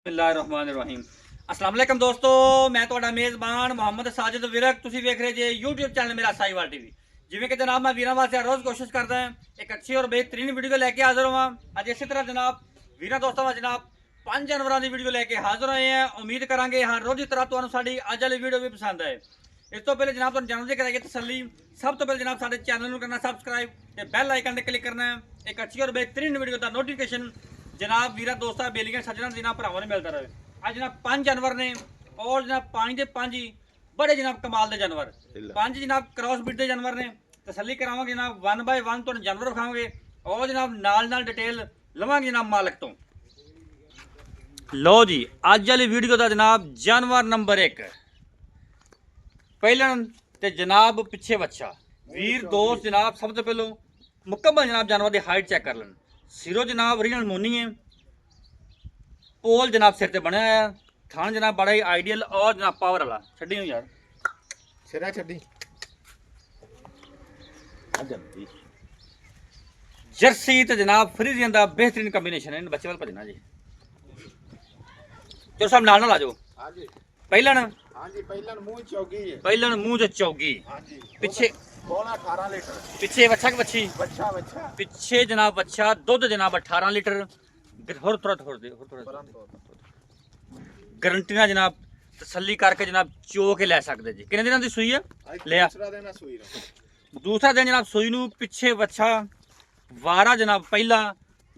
बिस्मिल्लाहिर्रहमानिर्रहीम। अस्सलाम वालेकुम दोस्तों, मैं ਤੁਹਾਡਾ ਮੇਜ਼ਬਾਨ ਮੁਹੰਮਦ ਸਾजिद ਵਿਰਕ। ਤੁਸੀਂ ਵੇਖ ਰਹੇ ਜੇ YouTube ਚੈਨਲ ਮੇਰਾ ਸਾਈਵਾਲ ਟੀਵੀ। ਜਿਵੇਂ ਕਿ ਜਨਾਬ ਮੈਂ ਵੀਰਾਂ ਵਾਸਤੇ ਰੋਜ਼ ਕੋਸ਼ਿਸ਼ ਕਰਦਾ ਹਾਂ ਇੱਕ ਅੱਛੀ ਔਰ ਬਿਹਤਰੀਨ ਵੀਡੀਓ ਲੈ ਕੇ ਹਾਜ਼ਰ ਹਾਂ। ਅੱਜ ਇਸੇ ਤਰ੍ਹਾਂ ਜਨਾਬ ਵੀਰਾਂ ਦੋਸਤਾਂ ਦਾ ਜਨਾਬ 5 ਜਨਵਰਾਂ ਦੀ ਵੀਡੀਓ ਲੈ ਕੇ ਹਾਜ਼ਰ ਹੋਏ ਹਾਂ। ਉਮੀਦ ਕਰਾਂਗੇ ਹਰ ਰੋਜ਼ ਦੀ ਤਰ੍ਹਾਂ ਤੁਹਾਨੂੰ ਸਾਡੀ ਅੱਜ ਵਾਲੀ ਵੀਡੀਓ ਵੀ ਪਸੰਦ ਆਏ। ਇਸ ਤੋਂ ਪਹਿਲੇ ਜਨਾਬ ਤੁਹਾਨੂੰ ਜਾਣਨ ਦੀ ਕਰਾਂਗੇ ਤਸੱਲੀ। ਸਭ ਤੋਂ ਪਹਿਲੇ ਜਨਾਬ ਸਾਡੇ ਚੈਨਲ ਨੂੰ ਕਰਨਾ ਸਬਸਕ੍ਰਾਈਬ ਤੇ ਬੈਲ ਆਈਕਨ ਤੇ ਕਲਿੱਕ ਕਰਨਾ ਹੈ। ਇੱਕ ਅੱਛੀ ਔਰ ਬਿਹਤਰੀਨ ਵੀਡੀਓ ਦਾ ਨੋਟੀਫਿਕੇਸ਼ਨ जनाब वीरा दोस्तों बेलियां सज्जना जनाब भरावां ने मिलता रहे। आज जनाब 5 जानवर ने और जनाब 5 के 5 ही बड़े जनाब कमाल के जानवर 5 जनाब क्रॉस ब्रीड के जानवर ने। तसल्ली करावांगे जनाब 1 बाय 1 तो जानवर विखावांगे और जनाब नाल डिटेल लवांगे जनाब मालिक तो। लो जी अज वाली वीडियो का जनाब जानवर नंबर 1 पहला ते जनाब पिछे बच्चा वीर दोस्त जनाब सब तो पहलो मुकम्मल जनाब जानवर की हाइट चेक कर लें। सिरो जनाब ओरिजिनल मोनी है, पोल जनाब सिर ते बनया है, थान जनाब बड़ा ही आइडियल और जनाब पावर वाला। छड्डी हूं यार सिरा छड्डी जर्सी ते जनाब फ्रीजियन दा बेहतरीन कॉम्बिनेशन है। इन बच्चे वाल भजना जी जो सब नाल आ जाओ। हां जी पहलन हां जी पहलन मुंह चौगी है। पहलन मुंह च चौगी हां जी पिछे बोला 18 लीटर पिछे बच्चा के बच्ची बच्चा बच्चा पिछे जनाब बच्चा दूध जनाब 18 लीटर होर थोड़ा गारंटी ना जनाब तसल्ली करके जनाब चो के ले सकते जी। कितने दिनों की सूई है लिया दूसरा दिन सूई रहा दूसरा दिन जनाब सूई नू पिछे बच्चा वारा जनाब पहला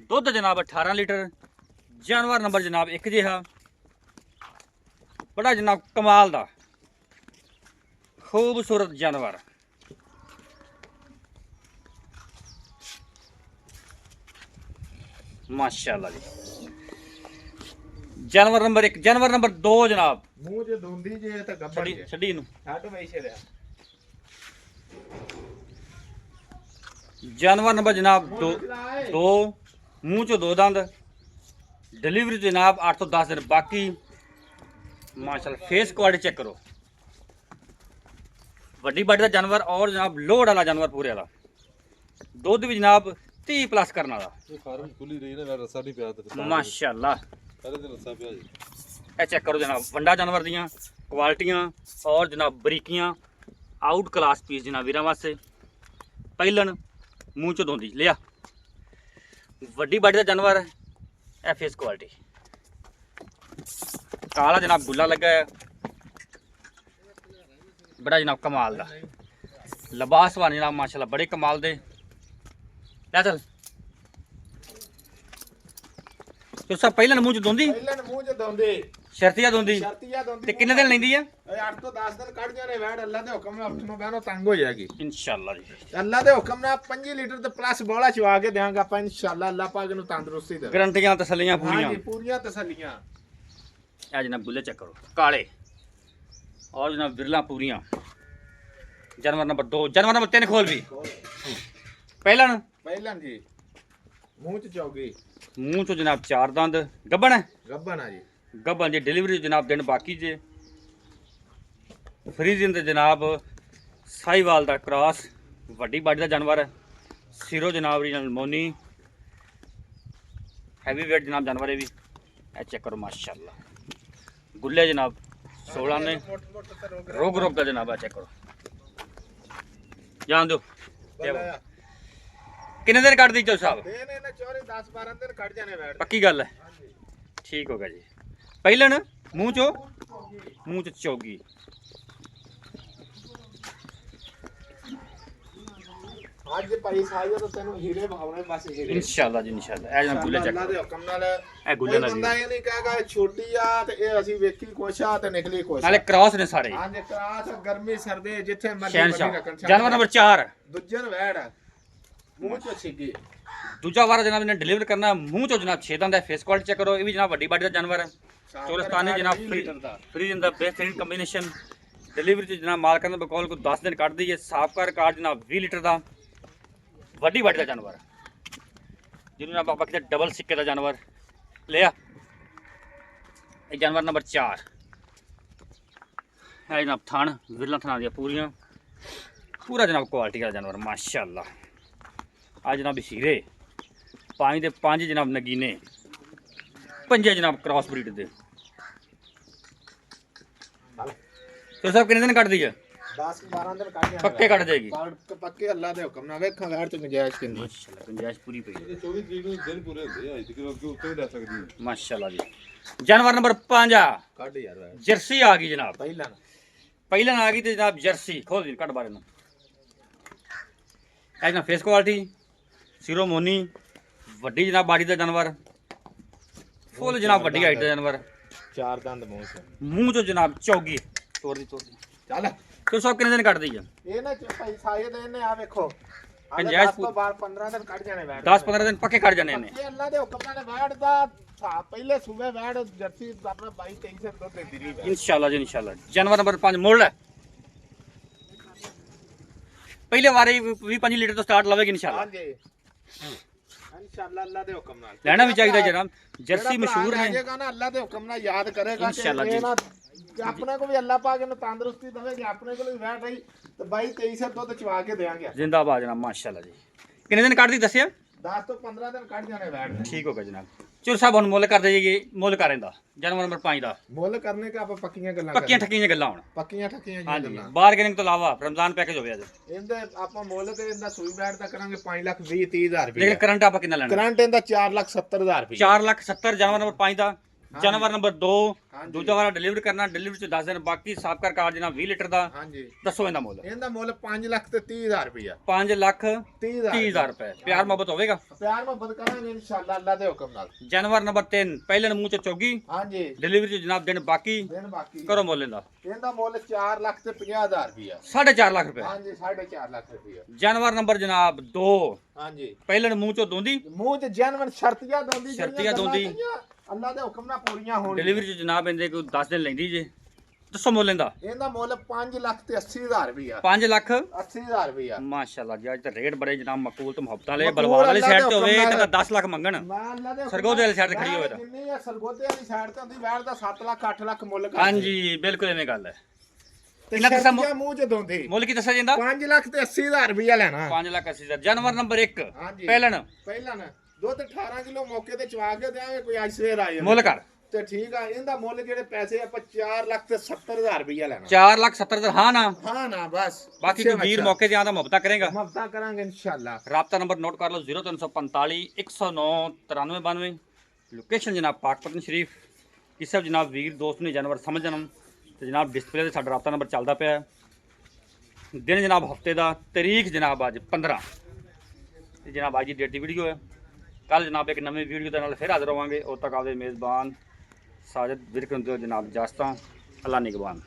दुध जनाब 18 लीटर जानवर नंबर जनाब 1 जिहा बड़ा जनाब कमाल दा खूबसूरत जानवर। माशाल्लाह जी जानवर नंबर 1 जानवर नंबर 2 जनाब मुंह जे धुंदी जे ते गब्बर जे छड़ी नू हट वैसे रहा जानवर नंबर जनाब 2 मुंह चो 2 दंद डिलीवरी जनाब 8 तो 10 दिन बाकी। माशाल्लाह फेस क्वालिटी चेक करो वड्डी बाडी का जानवर और जनाब लोड वाला जानवर पूरे वाला दुध भी जनाब 30 प्लस करने वाला। ये फार्म खुली रही ना रस्सा नहीं पिया था माशाल्लाह पहले दिन रस्सा पिया जी। ਇਹ ਚੈੱਕ ਕਰੋ ਜਨਾਬ ਵੰਡਾ ਜਾਨਵਰ ਦੀਆਂ ਕੁਆਲਿਟੀਆਂ ਔਰ ਜਨਾਬ ਬਰੀਕੀਆਂ ਆਊਟ ਕਲਾਸ ਪੀਸ ਜਨਾਬ ਵੀਰਾਂ ਵਾਸਤੇ। ਪਹਿਲਣ ਮੂੰਹ ਚੋਂ ਦੋਂਦੀ ਲਿਆ ਵੱਡੀ ਬਾਡੀ ਦਾ ਜਾਨਵਰ ਹੈ। ਇਹ ਫੇਸ ਕੁਆਲਿਟੀ ਕਾਲਾ ਜਨਾਬ ਗੁੱਲਾ ਲੱਗਾ ਹੈ ਬੜਾ ਜਨਾਬ ਕਮਾਲ ਦਾ ਲਿਬਾਸ ਵਾਲੇ ਜਨਾਬ ਮਾਸ਼ਾਅੱਲਾ ਬੜੇ ਕਮਾਲ ਦੇ। ਲੈ ਚੱਲ ਜੋ ਸਭ ਪਹਿਲਾਂ ਮੂੰਹ ਚ ਦੋਂਦੀ ਪਹਿਲਨ ਮੂੰਹ ਜੇ ਧੁੰਦੇ ਸ਼ਰਤੀਆ ਦੋਂਦੀ ਸ਼ਰਤੀਆ ਧੁੰਦੀ ਤੇ ਕਿੰਨੇ ਦਿਨ ਲੈਂਦੀ ਆ 8 ਤੋਂ 10 ਦਿਨ ਕੱਢ ਜਾਣੇ ਵੈੜ ਅੱਲਾ ਦੇ ਹੁਕਮ ਨਾਲ ਉੱਠਣੋਂ ਬਹਿਣੋਂ ਤੰਗ ਹੋ ਜਾਏਗੀ ਇਨਸ਼ਾਅੱਲਾ ਜੀ। ਅੱਲਾ ਦੇ ਹੁਕਮ ਨਾਲ 5 ਲੀਟਰ ਤੇ ਪਲੱਸ ਬੋਲਾ ਚਵਾ ਕੇ ਦੇਵਾਂਗਾ ਆਪਾਂ ਇਨਸ਼ਾਅੱਲਾ ਅੱਲਾ ਪਾਕ ਨੂੰ ਤੰਦਰੁਸਤੀ ਦੇ। ਗਰੰਟੀਆਂ ਤਸੱਲੀਆਂ ਪੂਰੀਆਂ। ਹਾਂਜੀ ਪੂਰੀਆਂ ਤਸੱਲੀਆਂ। ਇਹ ਜਨਾਬ ਬੁੱਲੇ ਚੈੱਕ ਕਰੋ ਕਾਲੇ और जनाब बिरला पूरियां। जानवर नंबर 2 जानवर नंबर 3 खोल भी पहला ਪਹਿਲਨ ਜੀ ਮੂੰਹ ਚ ਚੌਗੀ मुंह चो जनाब 4 दंद गब्बन है ਗੱਬਨ ਆ ਜੀ गब्बन जी डिलीवरी जनाब दिन बाकी जे फ्रीजिन ते जनाब साहिवाल दा क्रॉस वड्डी बाडी दा जानवर है। सिरो जनाब ओरिजिनल मोनी हैवी वेट जनाब जानवर है भी। ए चेक करो माशाल्लाह गुल्ले जनाब 16 ने रोग रोग का जनाब है। चेक करो जान दो कितने दिन कट दी चो साहब ਦੇਨੇ ਨਾ ਚੋਰੇ 10 12 ਦਿਨ ਕੱਢ ਜਾਣੇ ਵੈੜ। पक्की गल है ठीक हो गया जी। पहलन मुंह च चौगी ਅੱਜ ਭਾਈ ਸਾਈਓ ਤਾਂ ਤੈਨੂੰ ਹੀਰੇ ਭਾਵਨੇ ਬਸ ਹੀਰੇ इंशाल्लाह जी इंशाल्लाह। ए जनाब गुल्ले चेक ਅੱਲਾ करो ਦੇ ਹੁਕਮ ਨਾਲ ए गुल्ले ना ਬੰਦਾ ਇਹ ਨਹੀਂ ਕਹੇਗਾ ਛੋਟੀ ਆ ਤੇ ਇਹ ਅਸੀਂ ਵੇਖੀ ਕੁਛ ਆ ਤੇ ਨਿਕਲੀ ਕੁਛ नाले क्रॉस ने सारे ਹਾਂ ਜੇ ਕਰਾਸ ਗਰਮੀ ਸਰਦੇ ਜਿੱਥੇ ਮਰਜ਼ੀ शहनशाह ਵੱਡੀ ਰੱਖਣ जानवर नंबर 4 ਦੂਜਨ ਵੈੜ ਮੂੰਹ ਚੋਂ ਛਿੱਗੀ दूजा वारा जनाब ने डिलीवर करना मुंह चो जनाब 6 दंद है। फेस क्वालिटी चेक करो ये भी जनाब वड्डी बाडी दा जानवर है। चोरस्तानी जनाब फ्री दा बेहतरीन कॉम्बिनेशन डिलीवरी च जनाब माल करने बकौल को 10 दिन कट दी है। साफ का रिकॉर्ड जनाब 20 लीटर का वड्डी बाडी का जानवर जिन्होंने आप बाकी डबल सिक्के का जानवर लिया। ये जानवर नंबर 4 है जनाब थान विरला थाना दिया पूरा जनाब क्वालिटी का जानवर माशाल्लाह। आज जनाब हीरे 5 ਦੇ 5 जनाब नगीने ਪੰਜੇ ਜਨਾਬ ਕ੍ਰਾਸ ਬਰੀਡ ਦੇ। ਤੇ ਸਾਹਿਬ ਕਿੰਨੇ ਦਿਨ ਕੱਢਦੀ ਹੈ? 10-12 ਦਿਨ ਕੱਢ ਜਾਣਾ ਪੱਕੇ ਕੱਢ ਜਾਏਗੀ। ਪੱਕੇ ਅੱਲਾ ਦੇ ਹੁਕਮ ਨਾਲ ਵੇਖਾਂ ਵੈੜ ਤੇ ਗੁੰਜਾਇਸ਼ ਕਿੰਨੀ। ਮਾਸ਼ਾਅੱਲਾ ਗੁੰਜਾਇਸ਼ ਪੂਰੀ ਪਈ ਹੈ। ਇਹ 24 ਤਰੀਕ ਨੂੰ ਦਿਨ ਪੂਰੇ ਹੁੰਦੇ ਆ, ਅੱਜ ਅੱਗੇ ਉੱਤੇ ਵੀ ਲੈ ਸਕਦੀ ਹੈ। ਮਾਸ਼ਾਅੱਲਾ ਜੀ। ਜਾਨਵਰ ਨੰਬਰ 5 ਕੱਢ ਯਾਰ ਵੈੜ ਜਰਸੀ ਆ ਗਈ ਜਨਾਬ। ਪਹਿਲਾਂ ਆ ਗਈ ਤੇ ਜਨਾਬ ਜਰਸੀ ਖੋਲ ਦੀ ਕੱਢ ਬਾਰੇ ਨੂੰ। ਇਹ ਜਨਾਬ ਫੇਸ ਕੁਆਲਿਟੀ ਸਿਰੋ ਮੋਨੀ ਵੱਡੀ ਜਨਾਬ ਬਾੜੀ ਦਾ ਜਾਨਵਰ ਫੁੱਲ ਜਨਾਬ ਵੱਡੀ ਹਾਈਟ ਦਾ ਜਾਨਵਰ 4 ਦੰਦ ਮੂੰਹ ਸੇ ਮੂੰਹ ਚੋਂ ਜਨਾਬ ਚੌਗੀ ਤੋੜ ਦੀ ਚੱਲ ਤੇ ਸਭ ਕਿੰਨੇ ਦਿਨ ਕੱਢਦੀ ਆ? ਇਹ ਨਾ ਭਾਈ ਸਾਏ ਦੇ ਇਹਨੇ ਆ ਵੇਖੋ ਗੁੰਜਾਇਸ਼ 10 ਤੋਂ 15 ਦਿਨ ਕੱਢ ਜਾਣੇ ਵੈੜ 10-15 ਦਿਨ ਪੱਕੇ ਕੱਢ ਜਾਣੇ ਨੇ। ਇਹ ਅੱਲਾ ਦੇ ਹੁਕਮ ਨਾਲ ਵੈੜ ਦਾ ਪਹਿਲੇ ਸੂਬੇ ਵੈੜ ਜਰਸੀ ਆਪਣਾ 22-23 ਸੇ ਦੁੱਧ ਦਿੰਦੀ ਰਹੀ ਵੈੜ। ਇਨਸ਼ਾਅੱਲਾ ਜੀ ਇਨਸ਼ਾਅੱਲਾ। ਜਾਨਵਰ ਨੰਬਰ 5 ਮੁੱਲ ਪਹਿਲੇ ਵਾਰੇ 20-25 ਲੀਟਰ ਤੋਂ ਸਟਾਰਟ ਲਵੇਗੀ ਇਨਸ਼ਾਅੱਲਾ। ਹਾਂਜੀ ਇਨਸ਼ਾਅੱਲਾ ਅੱਲਾ ਦੇ ਹੁਕਮ ਨਾਲ ਲੈਣਾ ਵੀ ਚਾਹੀਦਾ ਜਨਾਬ। ਜਰਸੀ ਮਸ਼ਹੂਰ ਨੇ। ਜਾਏਗਾ ਨਾ ਅੱਲਾ ਦੇ ਹੁਕਮ ਨਾਲ ਯਾਦ ਕਰੇਗਾ ਇਨਸ਼ਾਅੱਲਾ ਜੀ। ਕਿ ਆਪਣੇ ਕੋ ਵੀ ਅੱਲਾ ਪਾਕ ਨੂੰ ਤੰਦਰੁਸਤੀ ਦੇਵੇ ਕਿ ਆਪਣੇ ਕੋਲ ਵੀ ਵੈੜ ਰਹੀ ਤੇ 22-23 ਸੇ ਦੁੱਧ ਚਵਾ ਕੇ ਦੇਾਂਗੇ। ਜ਼ਿੰਦਾਬਾਦ ਜਨਾਬ ਮਾਸ਼ਾਅੱਲਾ ਜੀ। ਕਿੰਨੇ ਦਿਨ ਕੱਢਦੀ ਦੱਸਿਆ? 10 ਤੋਂ 15 ਦਿਨ ਕੱਢ ਜਾਣੇ ਵੈੜ ਦੇ। ਠੀਕ ਹੋ ਗਿਆ ਜਨਾਬ। ਚੁਰ ਸਾਹਿਬ ਹੁਣ ਮੁੱਲ ਕਰ ਦੇਈਏ ਮੁੱਲ ਕरें ਦਾ ਜਾਨਵਰ ਨੰਬਰ 5 ਦਾ। ਮੁੱਲ ਕਰਨੇ ਕਾ ਆਪਾਂ ਪੱਕੀਆਂ ਗੱਲਾਂ ਪੱਕੀਆਂ ਠੱਕੀਆਂ ਗੱਲਾਂ ਹੁਣ। ਪੱਕੀਆਂ ਠੱਕੀਆਂ ਜੀ ਹਾਂਜੀ ਗੱਲਾਂ। ਬਾਰਗੇਨਿੰਗ ਤੋਂ ਇਲਾਵਾ ਰਮਜ਼ਾਨ ਪੈਕੇਜ ਹੋਵੇ ਅੱਜ। ਇਹਦੇ ਆਪਾਂ ਮੁੱਲ ਤੇ ਇਹਦਾ ਸੂਈ ਵੈੜ ਦਾ ਕਰਾਂਗੇ 5,20,30,000 ਰੁਪਏ। ਲੇਕਿਨ ਕਰੰਟ ਆਪਾਂ ਕਿੰਨਾ ਲੈਣਾ? ਕਰੰਟ ਇਹਦਾ 4,70,000 ਰੁਪਏ। 4,70,000 ਜਾਨਵਰ ਨੰਬਰ 5 ਦਾ। ਜਾਨਵਰ ਨੰਬਰ 2 ਹਾਂਜੀ। ਦੂਜਾ ਵਾਲਾ ਡਿਲੀਵਰੀ ਕਰਨਾ ਡਿਲੀਵਰੀ ਚ 10 ਦਿਨ ਬਾਕੀ ਸਾਫ ਕਰ ਕਾਰਡ ਜਨਾਬ 20 ਲੀਟਰ ਦਾ। ਹਾਂਜੀ ਦੱਸੋ ਇਹਦਾ ਮੁੱਲ? ਇਹਦਾ ਮੁੱਲ 5,30,000 ਰੁਪਏ। 5,30,000 ਰੁਪਏ। ਪਿਆਰ ਮੁਹੱਬਤ ਹੋਵੇਗਾ? ਪਿਆਰ ਮੁਹੱਬਤ ਕਰਾਂਗੇ ਇਨਸ਼ਾਅੱਲਾ ਅੱਲਾ ਦੇ ਹੁਕਮ ਨਾਲ। ਜਾਨਵਰ ਨੰਬਰ 3 ਪਹਿਲੇ ਮੂੰਹ ਚ ਚੌਗੀ ਹਾਂਜੀ ਡਿਲੀਵਰੀ ਚ ਜਨਾਬ ਦਿਨ ਬਾਕੀ ਦਿਨ ਬਾਕੀ ਕਰੋ ਮੁੱਲ ਇਹਦਾ। ਇਹਦਾ ਮੁੱਲ 4,50,000 ਰੁਪਏ। 4.5 ਲੱਖ ਰੁਪਏ। ਹਾਂਜੀ 4.5 ਲੱਖ ਰੁਪਏ। ਜਾਨਵਰ ਨੰਬਰ ਜਨਾਬ 2 ਹਾਂਜੀ ਪਹਿਲੇ ਮੂੰਹ ਚੋਂ ਦੋਂਦੀ ਮੂੰਹ ਚ ਜਨਮਨ ਸ਼ਰਤੀਆਂ ਦੋਂਦੀ ਸ਼ਰਤੀਆਂ ਦੋਂਦੀ। ਅੱਲਾ ਦੇ ਹੁਕਮ ਨਾਲ ਪੂਰੀਆਂ ਹੋਣ। ਡਿਲੀਵਰੀ ਚ ਜਨਾਬ ਇਹਦੇ ਕੋਈ 10 ਦਿਨ ਲੈਂਦੀ ਜੇ। ਦੱਸੋ ਮੁੱਲ ਇਹਦਾ? ਇਹਦਾ ਮੁੱਲ 5,80,000 ਰੁਪਏ। 5 ਲੱਖ 80,000 ਰੁਪਏ। ਮਾਸ਼ਾਅੱਲਾ ਜੀ ਅੱਜ ਤਾਂ ਰੇਟ ਬੜੇ ਜਨਾਬ ਮਕਬੂਲ ਤੇ ਮੁਹੱਬਤ ਵਾਲੇ ਮਕਬੂਲ ਬਲਵਾਲ ਵਾਲੀ ਅੱਲਾ ਸਾਈਡ ਦੇ ਤੇ ਹੋਵੇ ਹੁਕਮ ਤਾਂ 10 ਲੱਖ ਮੰਗਣ। ਮੈਂ ਅੱਲਾ ਦੇ ਸਰਗੋਧੇ ਵਾਲੀ ਸਾਈਡ ਤੇ ਖੜੀ ਹੋਵੇ ਤਾਂ ਜਿੰਨੀ ਆ ਸਰਗੋਧੇ ਵਾਲੀ ਸਾਈਡ ਤੇ ਹੁੰਦੀ ਵੈੜ ਦਾ 7 ਲੱਖ 8 ਲੱਖ ਮੁੱਲ ਕਰਦੇ। ਹਾਂਜੀ ਬਿਲਕੁਲ ਐਵੇਂ ਗੱਲ ਹੈ। ਤੇ ਕਿੰਨਾ ਕਿਸਮ ਸ਼ਰਤੀਆਂ ਮੂੰਹ ਚ ਦੋਂਦੀ। ਮੁੱਲ ਕੀ ਦੱਸਿਆ ਜਾਂਦਾ? 5,80,000 ਰੁਪਏ ਲੈਣਾ। 5,80,000। ਜਾਨਵਰ ਨੰਬਰ 1 ਹਾਂਜੀ ਪਹਿਲਣ ਨਾ ਦੁੱਧ 18 ਕਿਲੋ ਮੌਕੇ ਤੇ ਚਵਾ ਕੇ ਦੇਾਂਗੇ ਕੋਈ ਅੱਜ ਸਵੇਰ ਆ ਜਾਵੇ। ਮੁੱਲ ਕਰ ਤੇ ਠੀਕ ਆ। ਇਹਦਾ ਮੁੱਲ ਜਿਹੜੇ ਪੈਸੇ ਆਪਾਂ 4,70,000 ਰੁਪਏ ਲੈਣਾ। 4,70,000 ਹਾਂ ਨਾ ਹਾਂ ਨਾ ਬਸ ਬਾਕੀ ਕੋਈ ਵੀਰ ਮੌਕੇ ਤੇ ਆਂਦਾ ਮੁਹੱਬਤ ਕਰੇਗਾ। ਮਫਤਾ ਕਰਾਂਗੇ ਇਨਸ਼ਾਅੱਲਾ। ਰਾਬਤਾ ਨੰਬਰ ਨੋਟ ਕਰ ਲਓ 0345 109 9392। ਲੋਕੇਸ਼ਨ ਜਨਾਬ ਪਾਕਪਤਨ ਸ਼ਰੀਫ। ਕਿਸੇ ਵੀ ਜਨਾਬ ਵੀਰ ਦੋਸਤ ਨੇ ਜਾਨਵਰ ਸਮਝਣ ਤੇ ਜਨਾਬ ਡਿਸਪਲੇ ਤੇ ਸਾਡਾ ਰਾਬਤਾ ਨੰਬਰ ਚੱਲਦਾ ਪਿਆ। ਦਿਨ ਜਨਾਬ ਹਫਤੇ ਦਾ ਤਰੀਕ ਜਨਾਬ ਅੱਜ 15 ਤੇ ਜਨਾਬ ਅੱਜ ਦੀ ਡੇਟ ਦੀ ਵੀਡੀਓ ਹੈ। ਕੱਲ ਜਨਾਬ ਇੱਕ ਨਵੀਂ ਵੀਡੀਓ ਦੇ ਨਾਲ ਫਿਰ ਹਾਜ਼ਰ ਹੋਵਾਂਗੇ। ਉਦੋਂ ਤੱਕ ਆਪਦੇ ਮੇਜ਼ਬਾਨ ਸਾਜਦ ਵਿਰਕ ਨੂੰ ਦਿਓ ਜਨਾਬ ਇਜਾਜ਼ਤਾਂ। ਅੱਲਾ ਨਿਗਹਿਬਾਨ।